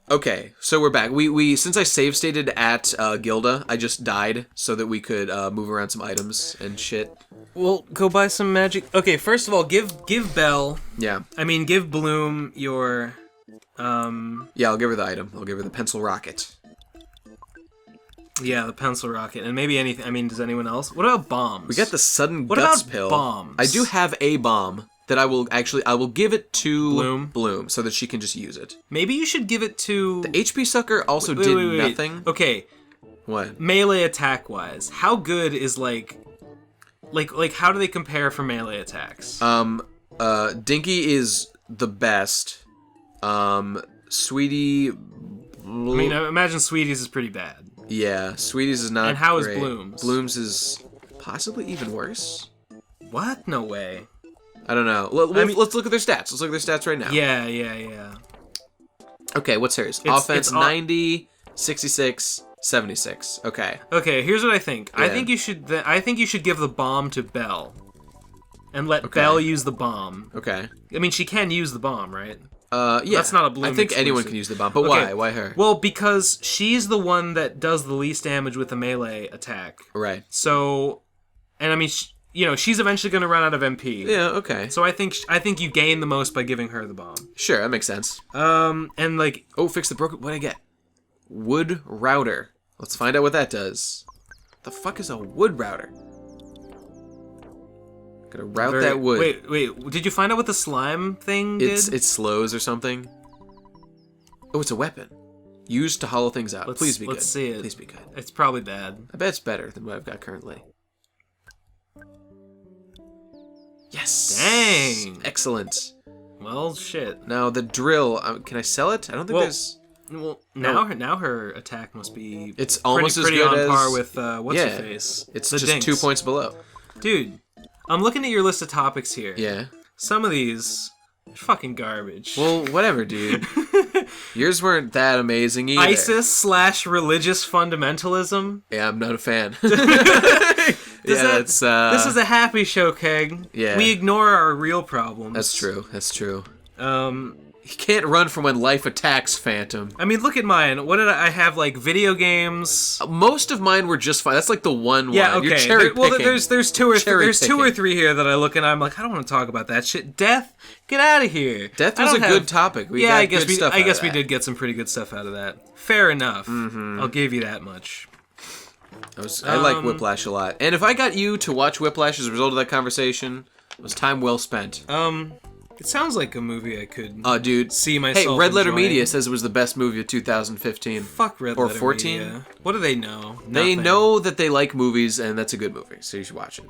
Okay, so we're back. We since I save stated at Gilda, I just died so that we could move around some items and shit. Well, go buy some magic. Okay, first of all, give Belle. Yeah. I mean, give Bloom your. Yeah, I'll give her the item. I'll give her the pencil rocket. Yeah, the pencil rocket, and maybe anything. I mean, does anyone else? What about bombs? We got the sudden What guts about pill. bombs? I do have a bomb that I will give it to Bloom so that she can just use it. Maybe you should give it to The HP sucker also Wait, did wait. nothing. Okay, What? melee attack wise, how good is like how do they compare for melee attacks? Dinky is the best. Sweetie. I mean, I imagine Sweetie's is pretty bad. Yeah, Sweetie's is not. And how is great. Bloom's? Bloom's is possibly even worse. What? No way. I don't know. Let's look at their stats. Let's look at their stats right now. Yeah. Okay, what's hers? Offense 90, 66, 76. Okay. Okay, here's what I think. Yeah. I think you should give the bomb to Belle, and let Belle use the bomb. Okay. I mean, she can use the bomb, right? Yeah. That's not a Bloom I think exclusive. anyone can use the bomb, but Okay. why? Why her? Well, because she's the one that does the least damage with a melee attack. Right. So, and I mean, she's eventually going to run out of MP. Yeah. Okay. So I think you gain the most by giving her the bomb. Sure, that makes sense. And like, Oh, fix the broken. What did I get? Wood router. Let's find out what that does. The fuck is a wood router? Gotta route that wood. Wait. Did you find out what the slime thing did? It slows or something. Oh, it's a weapon. Used to hollow things out. Please be good. Let's see it. Please be good. It's probably bad. I bet it's better than what I've got currently. Yes. Dang. Excellent. Well, shit. Now the drill. Can I sell it? I don't think there's. Well, now her attack must be. It's almost pretty as good on as par with what's her face. It's The just Dinks. 2 points below. Dude, I'm looking at your list of topics here. Yeah. Some of these are fucking garbage. Well, whatever, dude. Yours weren't that amazing either. ISIS/religious fundamentalism. Yeah, I'm not a fan. This is a happy show, Keg. Yeah. We ignore our real problems. That's true. That's true. You can't run from when life attacks, Phantom. I mean, look at mine. What did I have? Like video games. Most of mine were just fine. That's like the one. Yeah, okay. You're cherry picking. There's two or three here that I look and I'm like, I don't want to talk about that shit. Death, get out of here. Death was a good topic. I guess we did get some pretty good stuff out of that. Fair enough. Mm-hmm. I'll give you that much. I like Whiplash a lot, and if I got you to watch Whiplash as a result of that conversation, it was time well spent. It sounds like a movie I could. Dude, see myself. Hey, Red Letter enjoying. Media says it was the best movie of 2015. Fuck Red or Letter 14. Media. What do they know? They Nothing. know that they like movies, and that's a good movie, so you should watch it.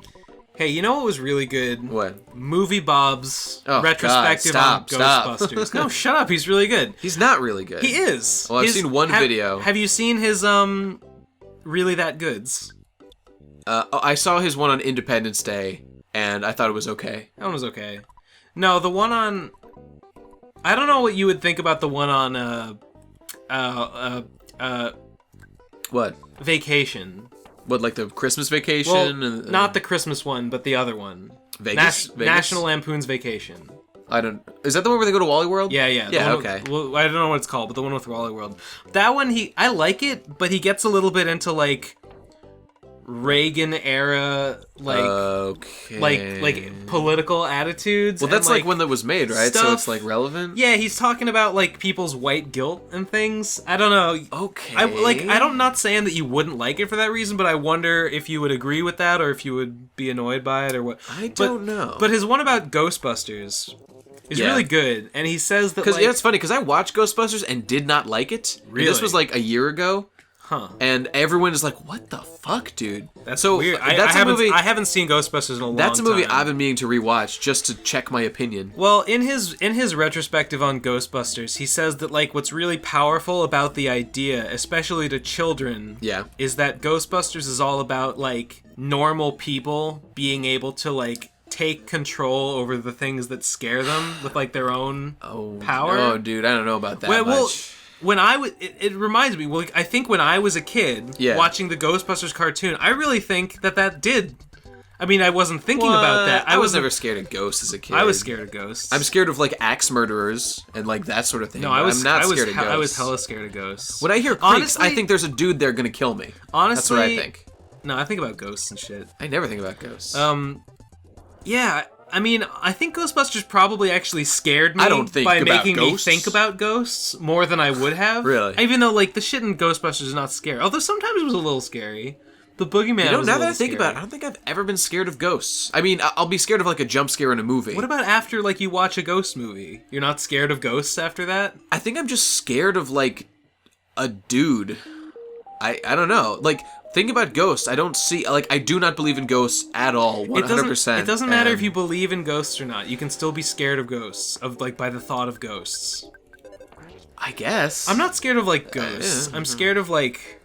Hey, you know what was really good? What? Movie Bob's Oh, retrospective God, stop. on Ghostbusters. No, shut up. He's really good. He's not really good. He is. Well, I've seen one video. Have you seen his Really That Goods? I saw his one on Independence Day, and I thought it was okay. That one was okay. No, the one on. I don't know what you would think about the one on What? Vacation. What, like the Christmas Vacation? Well, not the Christmas one, but the other one. Vegas? National Lampoon's Vacation. I don't. Is that the one where they go to Wally World? Yeah. Yeah. Okay. Well, I don't know what it's called, but the one with Wally World. That one, I like it, but he gets a little bit into like Reagan era, like political attitudes. Well, that's and, like when that was made, right? So it's like relevant. Yeah, he's talking about like people's white guilt and things. I don't know. Okay. I'm not saying that you wouldn't like it for that reason, but I wonder if you would agree with that or if you would be annoyed by it or what. I don't know. But his one about Ghostbusters is really good, and he says that because it's funny because I watched Ghostbusters and did not like it. Really? And this was like a year ago. Huh. And everyone is like, "What the fuck, dude?" That's so weird. That's I a movie. I haven't seen Ghostbusters in a long time. That's a movie I've been meaning to rewatch just to check my opinion. Well, in his retrospective on Ghostbusters, he says that like what's really powerful about the idea, especially to children, is that Ghostbusters is all about like normal people being able to like take control over the things that scare them with like their own power. Oh, dude, I don't know about that much. When it reminds me. Well, I think when I was a kid watching the Ghostbusters cartoon, I really think that did. I mean, I wasn't thinking about that. I was never scared of ghosts as a kid. I was scared of ghosts. I'm scared of like axe murderers and like that sort of thing. No, I'm not scared of ghosts. I was hella scared of ghosts. When I hear creaks, I think there's a dude there gonna kill me. Honestly, that's what I think. No, I think about ghosts and shit. I never think about ghosts. Yeah. I mean, I think Ghostbusters probably actually scared me by making me think about ghosts more than I would have. Really? Even though, like, the shit in Ghostbusters is not scary. Although sometimes it was a little scary. The boogeyman was now that I think about it, I don't think I've ever been scared of ghosts. I mean, I'll be scared of, like, a jump scare in a movie. What about after, like, you watch a ghost movie? You're not scared of ghosts after that? I think I'm just scared of, like, a dude. I don't know. Like, think about ghosts. I don't see... Like, I do not believe in ghosts at all, 100%. It doesn't matter if you believe in ghosts or not. You can still be scared of ghosts, by the thought of ghosts. I guess. I'm not scared of, like, ghosts. I'm scared of, like...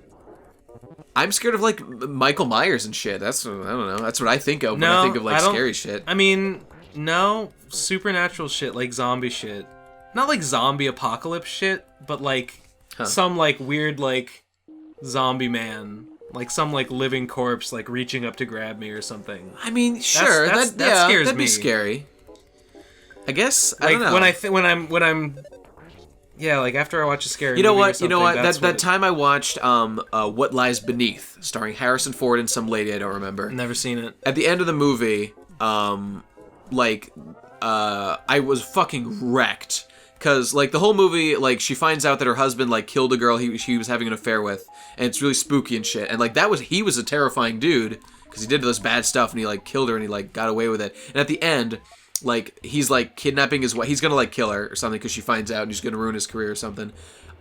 I'm scared of, like, Michael Myers and shit. That's, I don't know. That's what I think of when I think of, like, scary shit. I mean, no. Supernatural shit, like zombie shit. Not, like, zombie apocalypse shit, but, like, some, like, weird, like, zombie man. Like, some, like, living corpse, like, reaching up to grab me or something. I mean, sure. That scares me. That'd be scary. I guess, I don't know. When I'm... Yeah, like after I watch a scary movie. You know what? That time I watched What Lies Beneath, starring Harrison Ford and some lady I don't remember. Never seen it. At the end of the movie, I was fucking wrecked. Cause like the whole movie, like she finds out that her husband like killed a girl he was having an affair with, and it's really spooky and shit. And like he was a terrifying dude because he did this bad stuff and he like killed her and he like got away with it. And at the end, like he's like kidnapping his wife. He's gonna like kill her or something because she finds out and he's gonna ruin his career or something.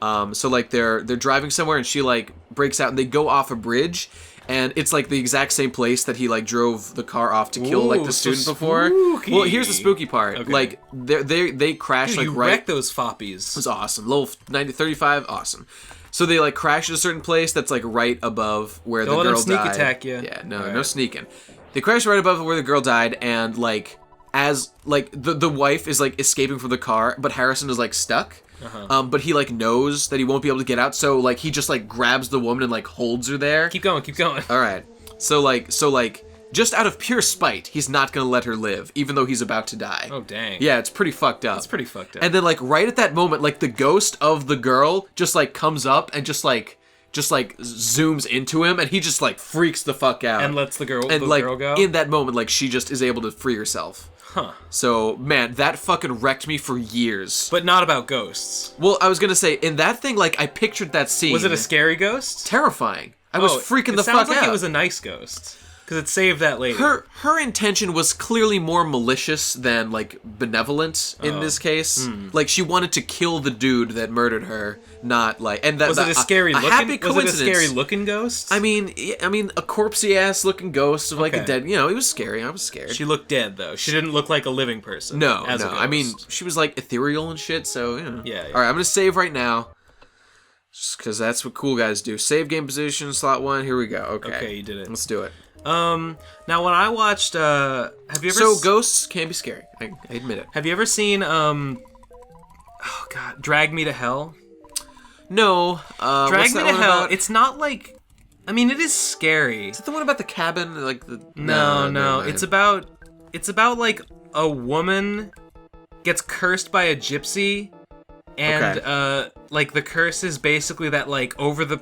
So like they're driving somewhere and she like breaks out and they go off a bridge. And it's like the exact same place that he like drove the car off to kill like the student before. Well, here's the spooky part. Okay. Like they crash like right. Wrecked those foppies. It was awesome. Little 35, awesome. So they like crash at a certain place that's like right above where the girl died. Don't let them sneak attack you. Yeah, no sneaking. They crash right above where the girl died, and like as like the wife is like escaping from the car, but Harrison is like stuck. But he like knows that he won't be able to get out, so like he just like grabs the woman and like holds her there. Keep going. All right. So like just out of pure spite, he's not gonna let her live, even though he's about to die. Oh dang. Yeah, it's pretty fucked up. It's pretty fucked up. And then like right at that moment, like the ghost of the girl just like comes up and just like zooms into him, and he just like freaks the fuck out and lets the girl go. In that moment, like she just is able to free herself. Huh. So, man, that fucking wrecked me for years. But not about ghosts. Well, I was gonna say, in that thing, like, I pictured that scene. Was it a scary ghost? Terrifying. I was freaking the fuck out. It sounds like it was a nice ghost. Because it saved that lady. Her intention was clearly more malicious than, like, benevolent in this case. Like, she wanted to kill the dude that murdered her, not, like... And that, was it a scary looking... happy coincidence. Was it a scary looking ghost? I mean, a corpsey-ass looking ghost of, like, a dead... You know, it was scary. I was scared. She looked dead, though. She didn't look like a living person. No. I mean, she was, like, ethereal and shit, so, you know. Yeah. All right, I'm gonna save right now. Just because that's what cool guys do. Save game position, slot 1, here we go. Okay, you did it. Let's do it. Now when I watched, have you ever... So ghosts can be scary. I admit it. Have you ever seen, oh god, Drag Me to Hell? No. Drag Me to Hell, about? It's not like... I mean, it is scary. Is it the one about the cabin? Like the... No. It's about, like, a woman gets cursed by a gypsy... And like the curse is basically that like over the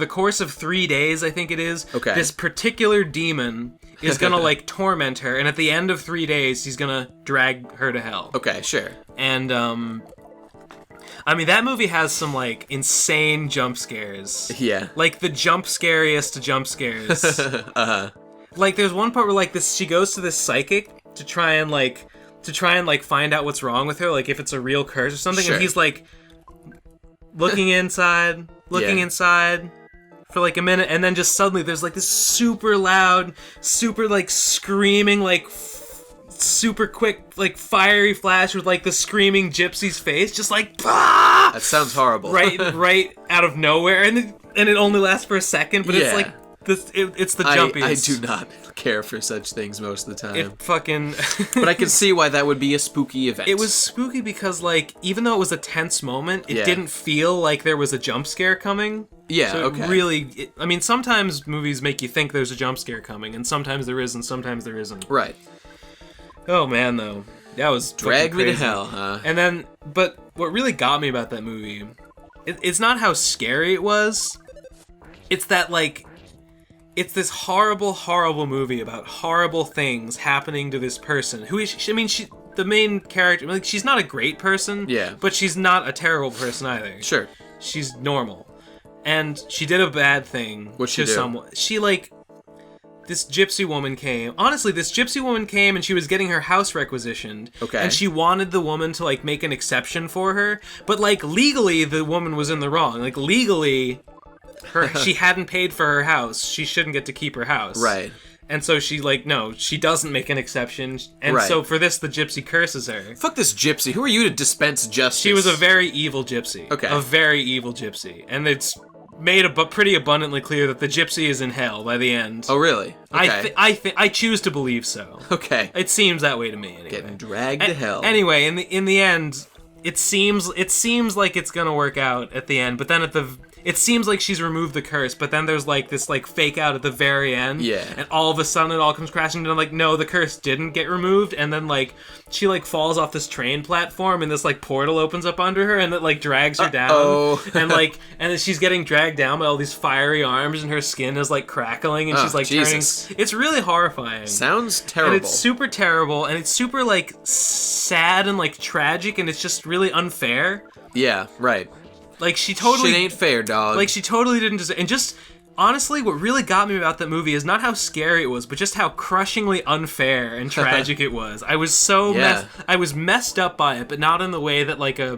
course of 3 days, I think it is, this particular demon is gonna like torment her, and at the end of 3 days he's gonna drag her to hell. Okay, sure. And I mean that movie has some like insane jump scares. Yeah. Like the scariest jump scares. Like there's one part where like she goes to this psychic to try and find out what's wrong with her, like if it's a real curse or something, and he's like looking inside for like a minute, and then just suddenly there's like this super loud, super like screaming, like super quick, like fiery flash with like the screaming gypsy's face, just like bah! That sounds horrible. right out of nowhere, and it only lasts for a second, but it's like it's the jumpiest. I do not care for such things most of the time. It fucking... But I can see why that would be a spooky event. It was spooky because, like, even though it was a tense moment, it didn't feel like there was a jump scare coming. Yeah, so okay. I mean, sometimes movies make you think there's a jump scare coming, and sometimes there is, and sometimes there isn't. Right. Oh man, though, that was Drag me to crazy. hell, huh? And then, but what really got me about that movie, it's not how scary it was. It's that, like, it's this horrible, horrible movie about horrible things happening to this person. Who is she? I mean, the main character, like, she's not a great person. Yeah. But she's not a terrible person either. Sure. She's normal. And she did a bad thing to someone. She, like, this gypsy woman came. Honestly, this gypsy woman came and she was getting her house requisitioned. Okay. And she wanted the woman to, like, make an exception for her. But, like, legally, the woman was in the wrong. Like, legally, she hadn't paid for her house. She shouldn't get to keep her house. Right. And so she, like, no, she doesn't make an exception. And so for this, the gypsy curses her. Fuck this gypsy. Who are you to dispense justice? She was a very evil gypsy. Okay. A very evil gypsy. And it's made pretty abundantly clear that the gypsy is in hell by the end. Oh, really? Okay. I choose to believe so. Okay. It seems that way to me, anyway. Getting dragged to hell. Anyway, in the end, it seems like it's gonna work out at the end, but then it seems like she's removed the curse, but then there's, like, this, like, fake out at the very end. Yeah. And all of a sudden it all comes crashing down, like, no, the curse didn't get removed, and then, like, she, like, falls off this train platform, and this, like, portal opens up under her, and it, like, drags her down. And, like, and then she's getting dragged down by all these fiery arms, and her skin is, like, crackling, and she's, like, Jesus. turning. It's really horrifying. Sounds terrible. And it's super terrible, and it's super, like, sad and, like, tragic, and it's just really unfair. Yeah, right. Like, she totally... Shit ain't fair, dog. Like, she totally didn't deserve... And just, honestly, what really got me about that movie is not how scary it was, but just how crushingly unfair and tragic it was. I was so I was messed up by it, but not in the way that, like, I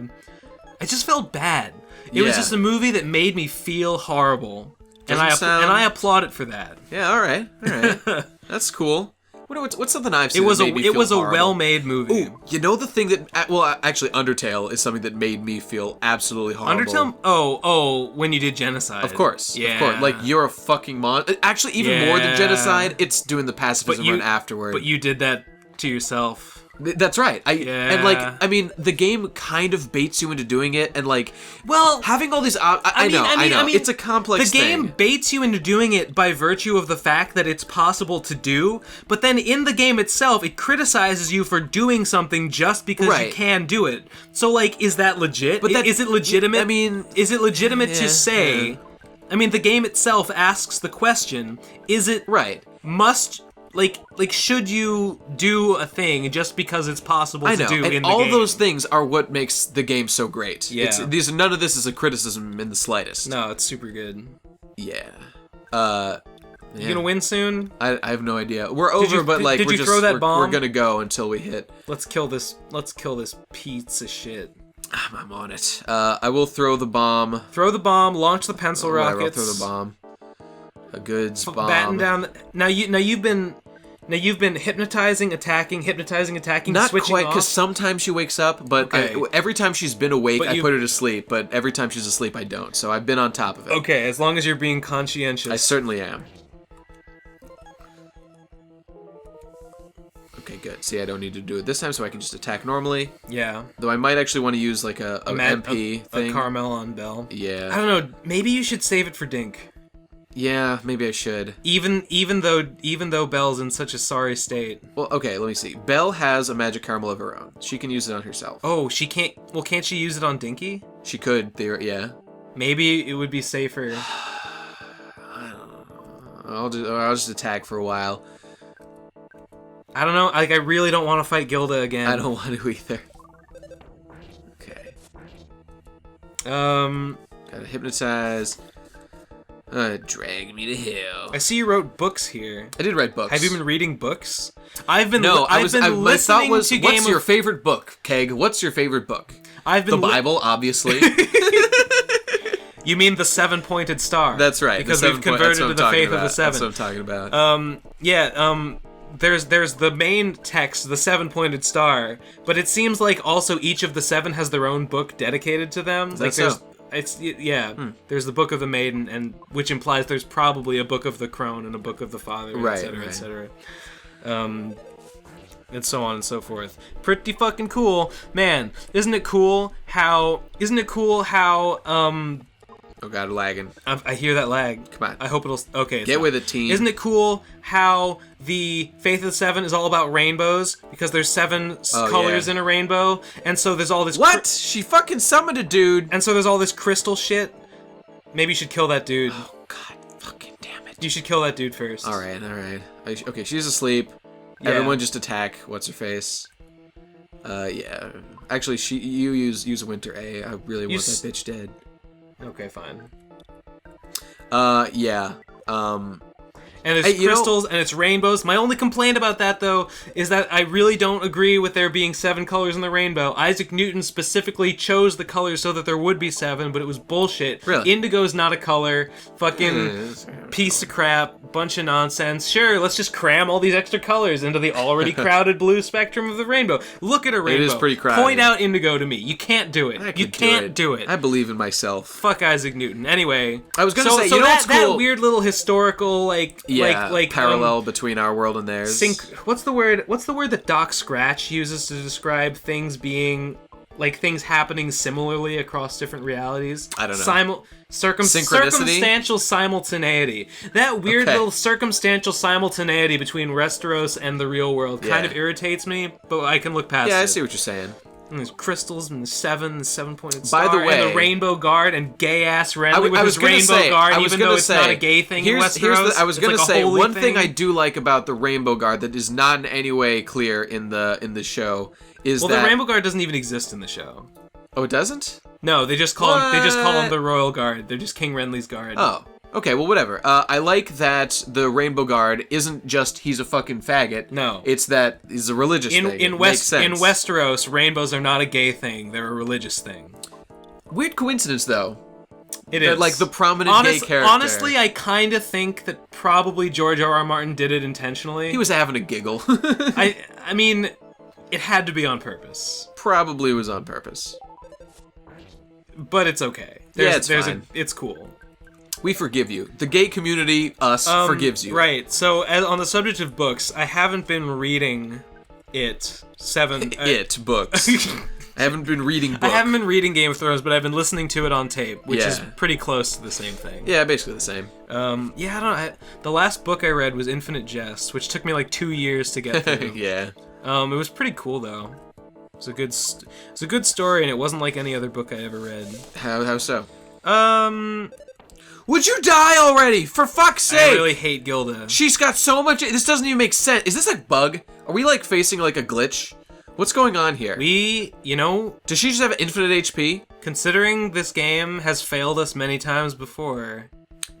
just felt bad. It was just a movie that made me feel horrible. And I applaud it for that. Yeah, all right. That's cool. What's something I've seen? It was a well-made movie. Ooh, you know the thing that actually Undertale is something that made me feel absolutely horrible. Undertale? Oh, when you did Genocide. Of course. Yeah. Of course. Like, you're a fucking actually, even more than Genocide, it's doing the pacifism run afterward. But you did that to yourself. That's right. And, like, I mean, the game kind of baits you into doing it, and, like, well, having all these I know. It's a complex thing. The game baits you into doing it by virtue of the fact that it's possible to do, but then in the game itself, it criticizes you for doing something just because you can do it. So, like, is that legit? But is it legitimate? I mean, is it legitimate to say? Yeah. I mean, the game itself asks the question: is it must? Like, should you do a thing just because it's possible to do in the game? And all those things are what makes the game so great. Yeah. None of this is a criticism in the slightest. No, it's super good. Yeah. You gonna win soon? I have no idea. We're over, but, like, did you throw that bomb? We're gonna go until we hit. Let's kill this piece of shit. I'm on it. I will throw the bomb. Throw the bomb. Launch the pencil rockets. I'll throw the bomb. A goods bomb. Batten down. Now you've been hypnotizing, attacking, Not switching quite, off. because sometimes she wakes up, but every time she's been awake, I put her to sleep. But every time she's asleep, I don't. So I've been on top of it. Okay, as long as you're being conscientious. I certainly am. Okay, good. See, I don't need to do it this time, so I can just attack normally. Yeah. Though I might actually want to use, like, a MP thing. A Carmel on Bell. Yeah. I don't know. Maybe you should save it for Dink. Yeah, maybe I should. Even though Belle's in such a sorry state. Well, okay, let me see. Belle has a magic caramel of her own. She can use it on herself. Oh, she can't. Well, can't she use it on Dinky? She could. Yeah. Maybe it would be safer. I don't know. I'll just attack for a while. I don't know. Like, I really don't want to fight Gilda again. I don't want to either. Okay. Gotta hypnotize. Drag me to hell. I see you wrote books here. I did write books. Have you been reading books? I've been listening my thought was, to what's your favorite book, Keg? What's your favorite book? The Bible, obviously. You mean the 7-pointed star? That's right. Because we've converted to the faith of the 7. That's what I'm talking about. There's the main text, the 7-pointed star, but it seems like also each of the 7 has their own book dedicated to them. There's the Book of the Maiden, and which implies there's probably a Book of the Crone and a Book of the Father, etc. And so on and so forth. Pretty fucking cool, man. Isn't it cool how Oh god, lagging. I hear that lag. Come on. I hope it'll... Okay. Get with it, team. Isn't it cool how the Faith of the Seven is all about rainbows? Because there's 7 colors in a rainbow. And so there's all this... What? She fucking summoned a dude. And so there's all this crystal shit. Maybe you should kill that dude. Oh god, fucking damn it. You should kill that dude first. Alright. Okay, she's asleep. Yeah. Everyone just attack. What's her face? Yeah. Actually, you use a Winter A. I really want that bitch dead. Okay, fine. Yeah. And it's crystals and it's rainbows. My only complaint about that, though, is that I really don't agree with there being 7 colors in the rainbow. Isaac Newton specifically chose the colors so that there would be 7, but it was bullshit. Really? Indigo's not a color. Fucking piece of crap. Bunch of nonsense. Sure, let's just cram all these extra colors into the already crowded blue spectrum of the rainbow. Look at a rainbow. It is pretty crowded. Point out indigo to me. You can't do it. You can't do it. I believe in myself. Fuck Isaac Newton. Anyway. I was gonna say, you know what's cool? That weird little historical, like parallel between our world and theirs. What's the word that Doc Scratch uses to describe things being like things happening similarly across different realities? I don't know. Circumstantial simultaneity. That weird little circumstantial simultaneity between Westeros and the real world kind of irritates me, but I can look past it. Yeah, I see what you're saying. And there's crystals and the 7-pointed star. By the way, and the Rainbow Guard and gay-ass Renly with his Rainbow Guard, even though it's not a gay thing in Westeros. I was going to say, one thing I do like about the Rainbow Guard that is not in any way clear in the show is that... Well, the Rainbow Guard doesn't even exist in the show. Oh, it doesn't? No, they just call him the Royal Guard. They're just King Renly's Guard. Oh. Okay, well, whatever. I like that the Rainbow Guard isn't just he's a fucking faggot. No. It's that he's a religious thing. Makes sense. In Westeros, rainbows are not a gay thing. They're a religious thing. Weird coincidence, though. It is. Like, the prominent gay character. Honestly, I kind of think that probably George R.R. Martin did it intentionally. He was having a giggle. I mean, it had to be on purpose. Probably was on purpose. But it's okay. It's fine. It's cool. We forgive you. The gay community, forgives you. Right. So, on the subject of books, I haven't been reading books. I haven't been reading books. I haven't been reading Game of Thrones, but I've been listening to it on tape, which is pretty close to the same thing. Yeah, basically the same. I don't know. The last book I read was Infinite Jest, which took me like 2 years to get through. Yeah. It was pretty cool, though. It was a good story, and it wasn't like any other book I ever read. How so? Would you die already? For fuck's sake! I really hate Gilda. She's got so much... This doesn't even make sense. Is this a bug? Are we, like, facing, like, a glitch? What's going on here? Does she just have infinite HP? Considering this game has failed us many times before...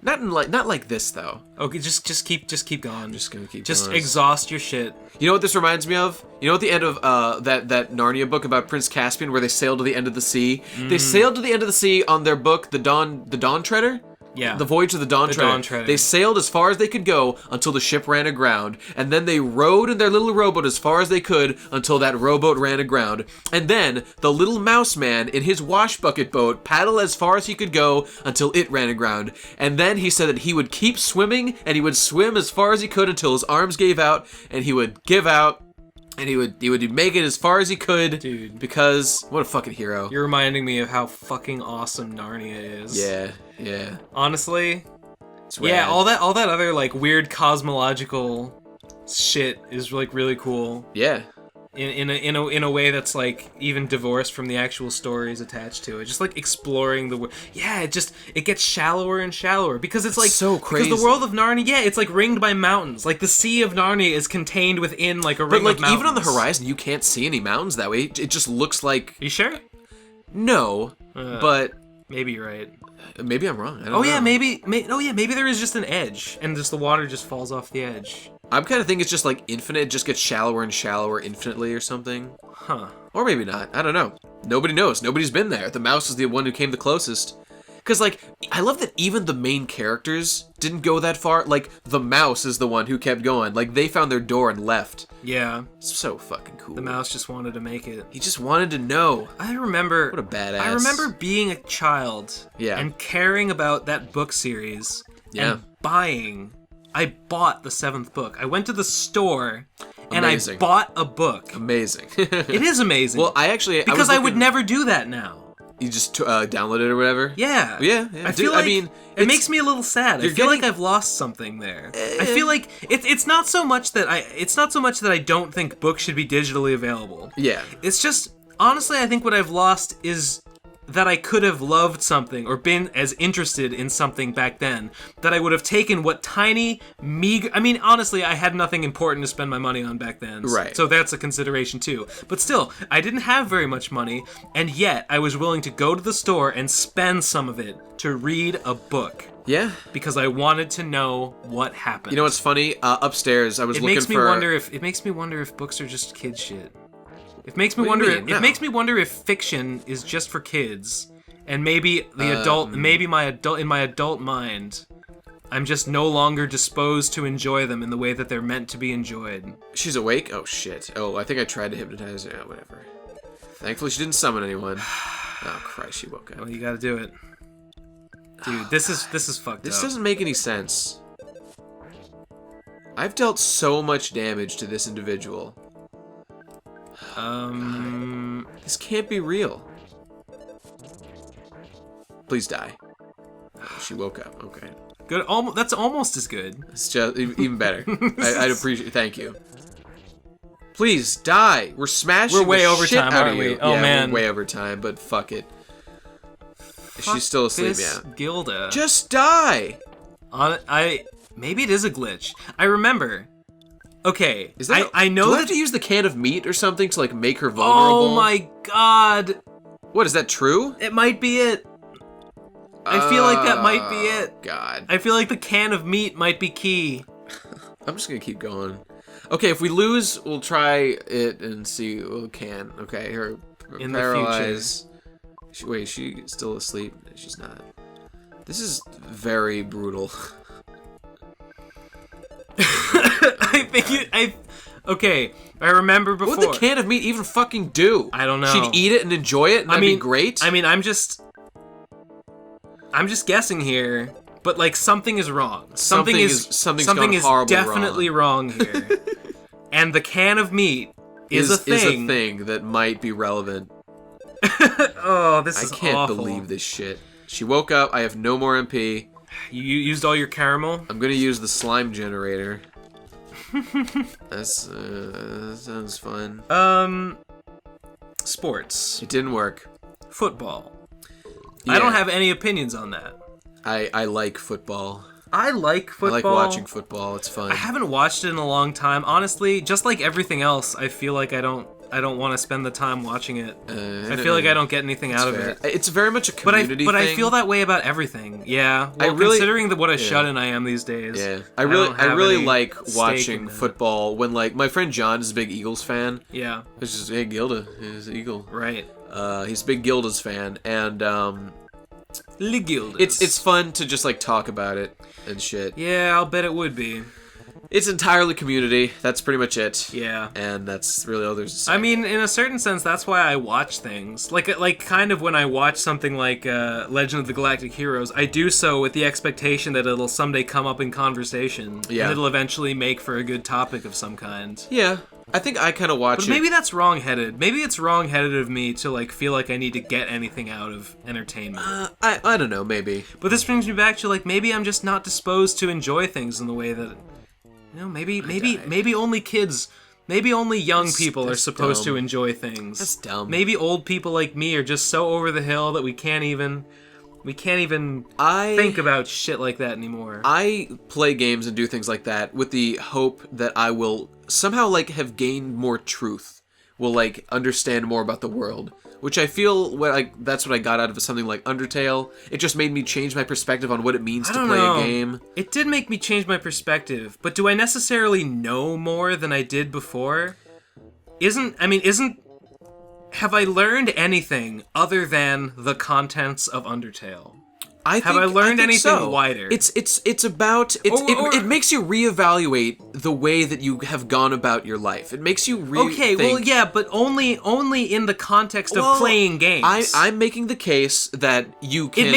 Not like this, though. Okay, just keep going. I'm just gonna keep Just going. exhaust your shit. You know what this reminds me of? You know at the end of that Narnia book about Prince Caspian where they sailed to the end of the sea? They sailed to the end of the sea on their book, The Dawn Treader? Yeah. The Voyage of the Dawn Treader. They sailed as far as they could go until the ship ran aground, and then they rowed in their little rowboat as far as they could until that rowboat ran aground. And then the little mouse man in his wash bucket boat paddled as far as he could go until it ran aground. And then he said that he would keep swimming, and he would swim as far as he could until his arms gave out, and he would give out. And he would make it as far as he could, dude. Because what a fucking hero! You're reminding me of how fucking awesome Narnia is. Yeah. Honestly, all that other like weird cosmological shit is like really cool. Yeah. In a way that's like even divorced from the actual stories attached to it, just like exploring the world. Yeah, it gets shallower and shallower because it's like so crazy. Because the world of Narnia, it's like ringed by mountains. Like the Sea of Narnia is contained within like a ring of mountains. But like even on the horizon, you can't see any mountains that way. It just looks like. Are you sure? No, but maybe you're right. Maybe I'm wrong. I don't know. Yeah, maybe there is just an edge, and just the water just falls off the edge. I'm kind of thinking it's just like infinite, it just gets shallower and shallower infinitely or something. Huh. Or maybe not. I don't know. Nobody knows. Nobody's been there. The mouse is the one who came the closest. Because, like, I love that even the main characters didn't go that far. Like, the mouse is the one who kept going. Like, they found their door and left. Yeah. So fucking cool. The mouse just wanted to make it. He just wanted to know. I remember... What a badass. I remember being a child. Yeah. And caring about that book series. Yeah. And buying... I bought the 7th book. I went to the store and Amazing. I bought a book. Amazing. It is amazing. Well, I would never do that now. You just download it or whatever? Yeah. Yeah. I feel like it makes me a little sad. I feel like I've lost something there. I feel like it's not so much that I don't think books should be digitally available. Yeah. It's just, honestly, I think what I've lost is that I could have loved something or been as interested in something back then that I would have taken what tiny, meager... I mean, honestly, I had nothing important to spend my money on back then. Right. So that's a consideration, too. But still, I didn't have very much money, and yet I was willing to go to the store and spend some of it to read a book. Yeah. Because I wanted to know what happened. You know what's funny? Upstairs, I was looking for... It makes me wonder if books are just kid shit. It makes me wonder. It makes me wonder if fiction is just for kids, and maybe in my adult mind, I'm just no longer disposed to enjoy them in the way that they're meant to be enjoyed. She's awake? Oh shit! Oh, I think I tried to hypnotize her. Oh, whatever. Thankfully, she didn't summon anyone. Oh Christ, she woke up. Well, you gotta do it, dude. This is fucked up. This doesn't make any sense. I've dealt so much damage to this individual. This can't be real. Please die. Oh, she woke up. Okay. Good. That's almost as good. It's just even better. I'd appreciate. Thank you. Please die. We're smashing. We're way the over shit time, out aren't of you. we? Oh yeah, man. We're way over time, but fuck it. She's still asleep. This Yeah. Gilda. Just die. Maybe it is a glitch. I remember. Okay, Is that I know do I that... have to use the can of meat or something to like make her vulnerable? Oh my god! What, is that true? It might be it. I feel like that might be it. God. I feel like the can of meat might be key. I'm just gonna keep going. Okay, if we lose, we'll try it and see what we can. Okay, her In paralyze. The future. Wait, she's still asleep? She's not. This is very brutal. Okay, I remember before. What would the can of meat even fucking do? I don't know. She'd eat it and enjoy it, and that'd be great? I mean, I'm just guessing here, but like something is wrong. Something is definitely wrong here. And the can of meat is a thing. Is a thing that might be relevant. Oh, this is I can't awful. believe this shit. She woke up. I have no more MP. You used all your caramel? I'm gonna use the slime generator. That sounds fun. Sports. It didn't work. Football. Yeah. I don't have any opinions on that. I like football. I like football. I like watching football. It's fun. I haven't watched it in a long time. Honestly, just like everything else, I feel like I don't want to spend the time watching it. I feel like I don't get anything out of it. It's very much a community thing. But thing. I feel that way about everything. Yeah. Well, considering what a shut-in I am these days. Yeah. I really like watching football when, like, my friend John is a big Eagles fan. Yeah. It's just, hey, Gilda is an Eagle. Right. He's a big Gilda's fan, and Gildas. It's fun to just like talk about it and shit. Yeah, I'll bet it would be. It's entirely community. That's pretty much it. Yeah. And that's really all there's to say. I mean, in a certain sense, that's why I watch things. Like kind of when I watch something like Legend of the Galactic Heroes, I do so with the expectation that it'll someday come up in conversation. Yeah. And it'll eventually make for a good topic of some kind. Yeah. I think I kind of watch But maybe that's wrong-headed. Maybe it's wrong-headed of me to like feel like I need to get anything out of entertainment. I don't know, maybe. But this brings me back to like maybe I'm just not disposed to enjoy things in the way that, you know, maybe only kids, maybe only young people are supposed to enjoy things. That's dumb. Maybe old people like me are just so over the hill that we can't even think about shit like that anymore. I play games and do things like that with the hope that I will somehow like have gained more truth, will like understand more about the world, which I feel that's what I got out of something like Undertale. It just made me change my perspective on what it means to play a game. It did make me change my perspective, but do I necessarily know more than I did before? Have I learned anything other than the contents of Undertale? Have I learned anything so. wider? It's about it makes you reevaluate the way that you have gone about your life. It makes you rethink. But only in the context of playing games. I'm making the case that you can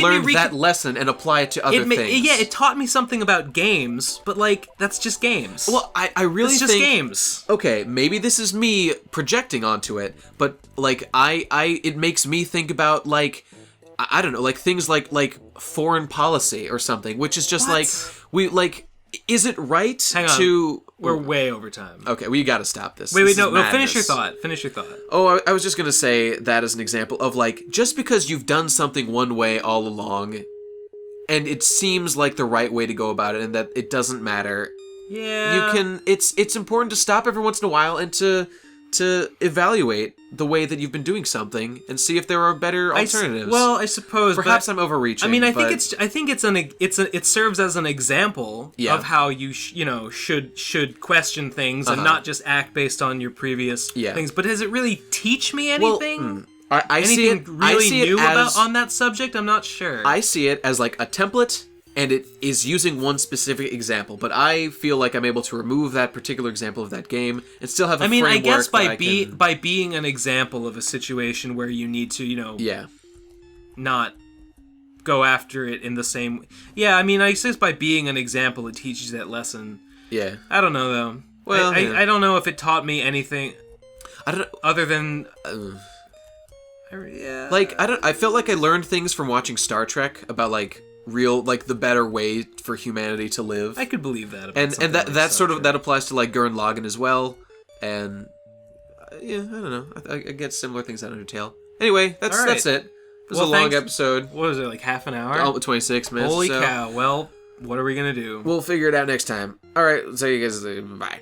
learn that lesson and apply it to other things. Yeah, it taught me something about games, but like that's just games. Well, I really it's think just games. Okay, maybe this is me projecting onto it, but like it makes me think about like I don't know, like things like foreign policy or something, which is just is it right Hang on. to... We're way over time. Okay, we gotta stop this. Wait, no, finish your thought. Oh, I was just gonna say that as an example of like, just because you've done something one way all along, and it seems like the right way to go about it, and that it doesn't matter. Yeah. It's important to stop every once in a while and to evaluate the way that you've been doing something and see if there are better alternatives. I suppose. Perhaps I'm overreaching. I mean, I think it serves as an example of how you should question things and not just act based on your previous things. But does it really teach me anything? I see it really new on that subject? I'm not sure. I see it as like a template. And it is using one specific example, but I feel like I'm able to remove that particular example of that game and still have a framework. I guess by being an example of a situation where you need to, not go after it in the same... Yeah, I mean, I guess by being an example, it teaches that lesson. Yeah. I don't know, though. Well, I don't know if it taught me anything other than... I felt like I learned things from watching Star Trek about, like, the better way for humanity to live. I could believe that. And that sort of that applies to like Gurren Lagann as well. And I don't know. I get similar things out of Undertale. Anyway, that's it. It was a long episode. What was it, like half an hour? 26 minutes. Holy cow! Well, what are we gonna do? We'll figure it out next time. All right. So you guys, bye.